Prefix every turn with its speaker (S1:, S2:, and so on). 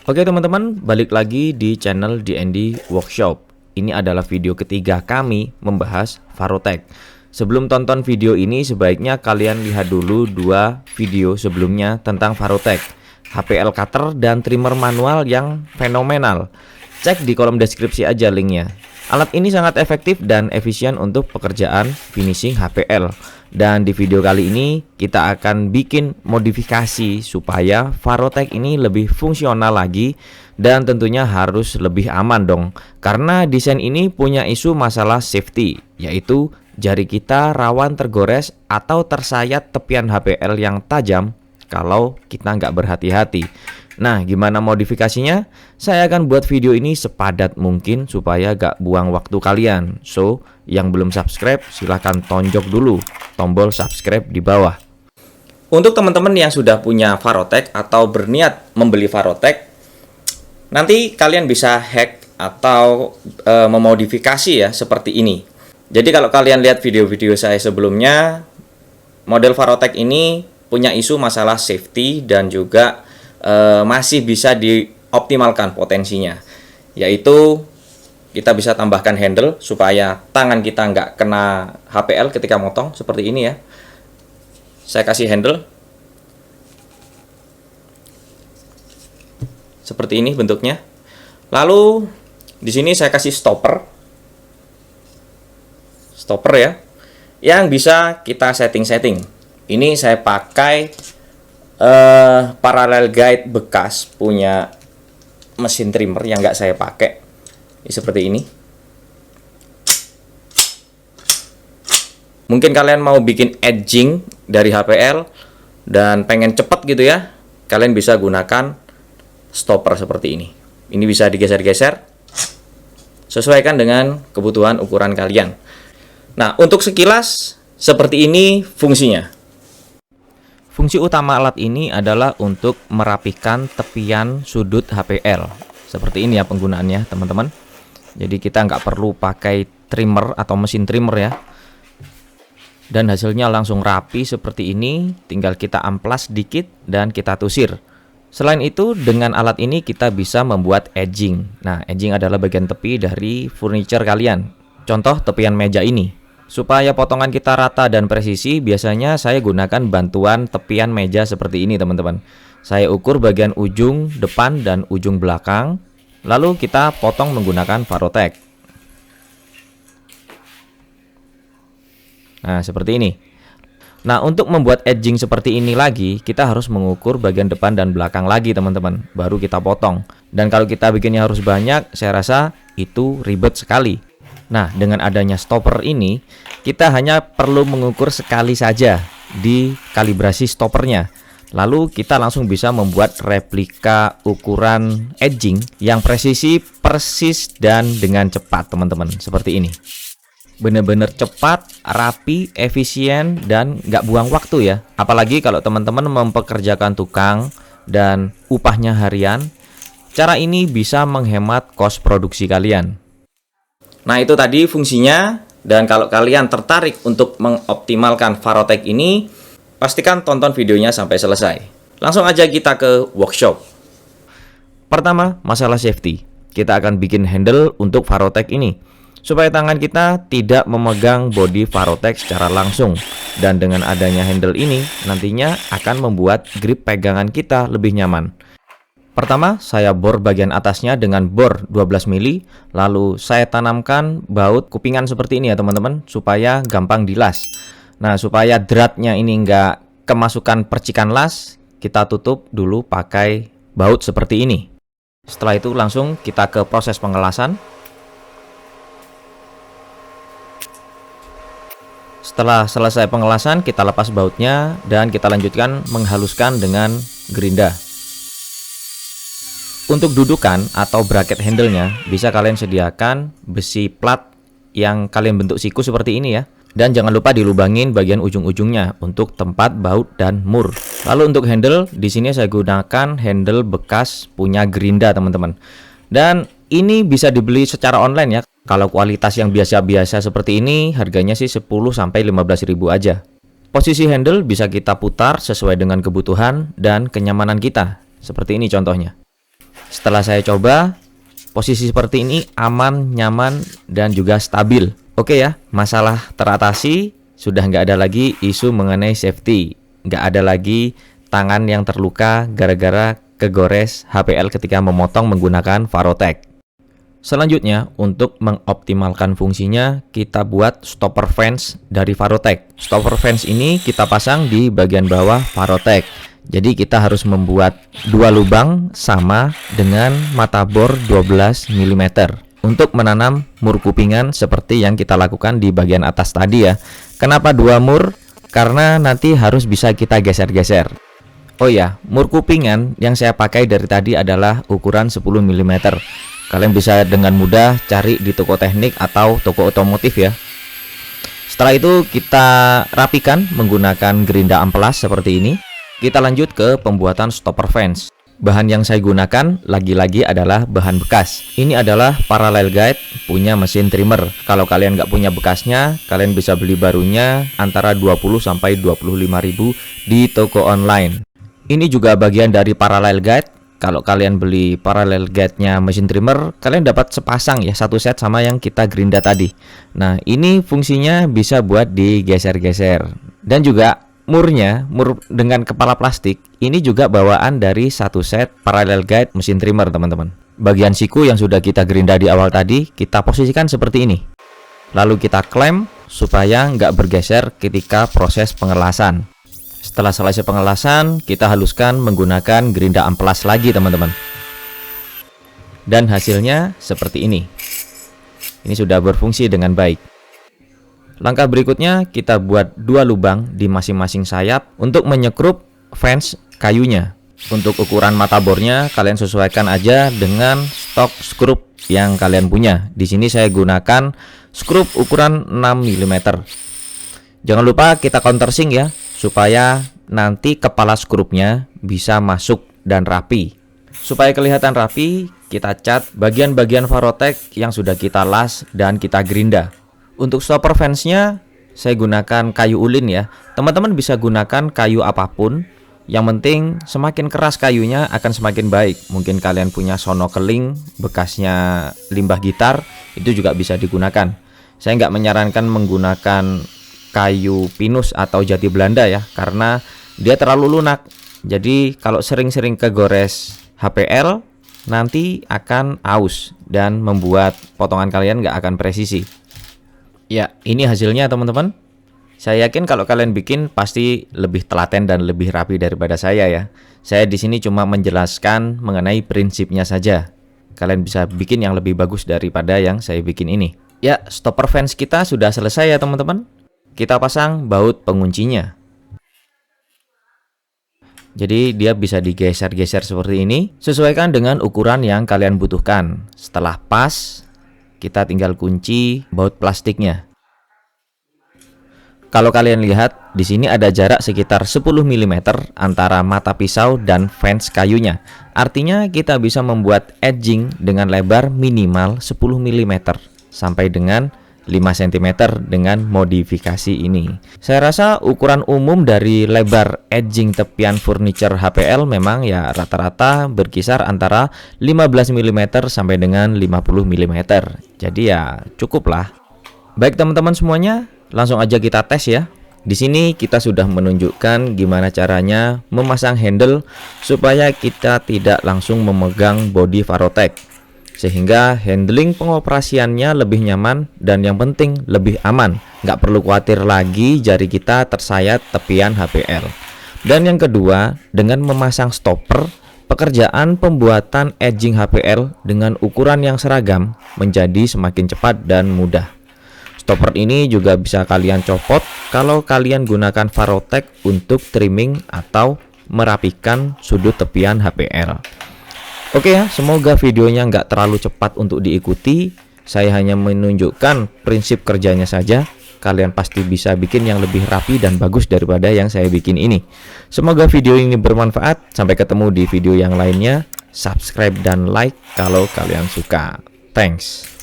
S1: Oke teman-teman, balik lagi di channel DND Workshop. Ini adalah video ketiga kami membahas Varotech. Sebelum tonton video ini, sebaiknya kalian lihat dulu dua video sebelumnya tentang Varotech, HPL cutter dan trimmer manual yang fenomenal. Cek di kolom deskripsi aja linknya. Alat ini sangat efektif dan efisien untuk pekerjaan finishing HPL. Dan di video kali ini kita akan bikin modifikasi supaya Varotech ini lebih fungsional lagi, dan tentunya harus lebih aman dong. Karena desain ini punya isu masalah safety, yaitu jari kita rawan tergores atau tersayat tepian HPL yang tajam kalau kita nggak berhati-hati. Nah, gimana modifikasinya? Saya akan buat video ini sepadat mungkin supaya gak buang waktu kalian. So, yang belum subscribe silahkan tonjok dulu tombol subscribe di bawah. Untuk teman-teman yang sudah punya Varotech atau berniat membeli Varotech, nanti kalian bisa hack atau memodifikasi ya seperti ini. Jadi kalau kalian lihat video-video saya sebelumnya, model Varotech ini punya isu masalah safety dan juga masih bisa dioptimalkan potensinya, yaitu kita bisa tambahkan handle supaya tangan kita nggak kena HPL ketika motong seperti ini ya. Saya kasih handle seperti ini bentuknya. Lalu di sini saya kasih stopper ya, yang bisa kita setting. Ini saya pakai parallel guide bekas punya mesin trimmer yang nggak saya pakai. Seperti ini. Mungkin kalian mau bikin edging dari HPL dan pengen cepat gitu ya, kalian bisa gunakan stopper seperti ini. Ini bisa digeser-geser, sesuaikan dengan kebutuhan ukuran kalian. Nah, untuk sekilas seperti ini fungsinya. Fungsi utama alat ini adalah untuk merapikan tepian sudut HPL. Seperti ini ya penggunaannya teman-teman. Jadi kita nggak perlu pakai trimmer atau mesin trimmer ya. Dan hasilnya langsung rapi seperti ini. Tinggal kita amplas dikit dan kita tusir. Selain itu, dengan alat ini kita bisa membuat edging. Nah, edging adalah bagian tepi dari furniture kalian. Contoh tepian meja ini. Supaya potongan kita rata dan presisi, biasanya saya gunakan bantuan tepian meja seperti ini teman-teman. Saya ukur bagian ujung depan dan ujung belakang, lalu kita potong menggunakan Varotech. Nah, seperti ini. Nah, untuk membuat edging seperti ini lagi, kita harus mengukur bagian depan dan belakang lagi teman-teman, baru kita potong. Dan kalau kita bikinnya harus banyak, saya rasa itu ribet sekali. Nah, dengan adanya stopper ini, kita hanya perlu mengukur sekali saja di kalibrasi stoppernya. Lalu kita langsung bisa membuat replika ukuran edging yang presisi, persis, dan dengan cepat teman-teman. Seperti ini. Bener-bener cepat, rapi, efisien, dan nggak buang waktu ya. Apalagi kalau teman-teman mempekerjakan tukang dan upahnya harian, cara ini bisa menghemat kos produksi kalian. Nah, itu tadi fungsinya, dan kalau kalian tertarik untuk mengoptimalkan Varotech ini, pastikan tonton videonya sampai selesai. Langsung aja kita ke workshop. Pertama, masalah safety. Kita akan bikin handle untuk Varotech ini, supaya tangan kita tidak memegang bodi Varotech secara langsung. Dan dengan adanya handle ini, nantinya akan membuat grip pegangan kita lebih nyaman. Pertama, saya bor bagian atasnya dengan bor 12 mili, lalu saya tanamkan baut kupingan seperti ini ya teman-teman, supaya gampang dilas. Nah, supaya dratnya ini nggak kemasukan percikan las, kita tutup dulu pakai baut seperti ini. Setelah itu langsung kita ke proses pengelasan. Setelah selesai pengelasan, kita lepas bautnya dan kita lanjutkan menghaluskan dengan gerinda. Untuk dudukan atau bracket handle-nya, bisa kalian sediakan besi plat yang kalian bentuk siku seperti ini ya. Dan jangan lupa dilubangin bagian ujung-ujungnya untuk tempat baut dan mur. Lalu untuk handle, di sini saya gunakan handle bekas punya Gerinda teman-teman. Dan ini bisa dibeli secara online ya. Kalau kualitas yang biasa-biasa seperti ini, harganya sih 10-15 ribu aja. Posisi handle bisa kita putar sesuai dengan kebutuhan dan kenyamanan kita. Seperti ini contohnya. Setelah saya coba, posisi seperti ini aman, nyaman, dan juga stabil. Oke ya, masalah teratasi, sudah nggak ada lagi isu mengenai safety. Nggak ada lagi tangan yang terluka gara-gara kegores HPL ketika memotong menggunakan Varrotek. Selanjutnya, untuk mengoptimalkan fungsinya, kita buat stopper fence dari Varrotek. Stopper fence ini kita pasang di bagian bawah Varrotek. Jadi kita harus membuat dua lubang sama dengan mata bor 12 mm untuk menanam mur kupingan seperti yang kita lakukan di bagian atas tadi ya. Kenapa dua mur? Karena nanti harus bisa kita geser-geser. Oh ya, mur kupingan yang saya pakai dari tadi adalah ukuran 10 mm. Kalian bisa dengan mudah cari di toko teknik atau toko otomotif ya. Setelah itu kita rapikan menggunakan gerinda amplas seperti ini. Kita lanjut ke pembuatan stopper fence. Bahan yang saya gunakan lagi-lagi adalah bahan bekas. Ini adalah parallel guide punya mesin trimmer. Kalau kalian nggak punya bekasnya, kalian bisa beli barunya antara 20 sampai 25.000 di toko online. Ini juga bagian dari parallel guide. Kalau kalian beli parallel guide-nya mesin trimmer, kalian dapat sepasang ya, satu set sama yang kita gerinda tadi. Nah, ini fungsinya bisa buat digeser-geser. Dan juga mur dengan kepala plastik, ini juga bawaan dari satu set parallel guide mesin trimmer, teman-teman. Bagian siku yang sudah kita gerinda di awal tadi, kita posisikan seperti ini. Lalu kita klem supaya nggak bergeser ketika proses pengelasan. Setelah selesai pengelasan, kita haluskan menggunakan gerinda amplas lagi, teman-teman. Dan hasilnya seperti ini. Ini sudah berfungsi dengan baik. Langkah berikutnya, kita buat dua lubang di masing-masing sayap untuk menyekrup fence kayunya. Untuk ukuran mata bornya, kalian sesuaikan aja dengan stok skrup yang kalian punya. Di sini saya gunakan skrup ukuran 6 mm. Jangan lupa kita countersink ya, supaya nanti kepala skrupnya bisa masuk dan rapi. Supaya kelihatan rapi, kita cat bagian-bagian Varrotek yang sudah kita las dan kita gerinda. Untuk stopper fence-nya, saya gunakan kayu ulin ya. Teman-teman bisa gunakan kayu apapun. Yang penting semakin keras kayunya akan semakin baik. Mungkin kalian punya sono keling, bekasnya limbah gitar, itu juga bisa digunakan. Saya nggak menyarankan menggunakan kayu pinus atau jati Belanda ya, karena dia terlalu lunak. Jadi kalau sering-sering kegores HPL, nanti akan aus dan membuat potongan kalian nggak akan presisi. Ya, ini hasilnya teman-teman. Saya yakin kalau kalian bikin pasti lebih telaten dan lebih rapi daripada saya ya. Saya di sini cuma menjelaskan mengenai prinsipnya saja. Kalian bisa bikin yang lebih bagus daripada yang saya bikin ini. Ya, stopper fence kita sudah selesai ya teman-teman. Kita pasang baut penguncinya. Jadi dia bisa digeser-geser seperti ini. Sesuaikan dengan ukuran yang kalian butuhkan. Setelah pas, kita tinggal kunci baut plastiknya. Kalau kalian lihat, di sini ada jarak sekitar 10 mm antara mata pisau dan fence kayunya. Artinya kita bisa membuat edging dengan lebar minimal 10 mm sampai dengan 5 cm dengan modifikasi ini. Saya rasa ukuran umum dari lebar edging tepian furniture HPL memang ya rata-rata berkisar antara 15 mm sampai dengan 50 mm. Jadi ya cukup lah. Baik teman-teman semuanya, langsung aja kita tes ya. Di sini kita sudah menunjukkan gimana caranya memasang handle supaya kita tidak langsung memegang bodi Varrotek, sehingga handling pengoperasiannya lebih nyaman dan yang penting lebih aman. Nggak perlu khawatir lagi jari kita tersayat tepian HPL. Dan yang kedua, dengan memasang stopper, pekerjaan pembuatan edging HPL dengan ukuran yang seragam menjadi semakin cepat dan mudah. Stopper ini juga bisa kalian copot kalau kalian gunakan Varrotek untuk trimming atau merapikan sudut tepian HPL. Oke ya, semoga videonya nggak terlalu cepat untuk diikuti. Saya hanya menunjukkan prinsip kerjanya saja. Kalian pasti bisa bikin yang lebih rapi dan bagus daripada yang saya bikin ini. Semoga video ini bermanfaat. Sampai ketemu di video yang lainnya. Subscribe dan like kalau kalian suka. Thanks.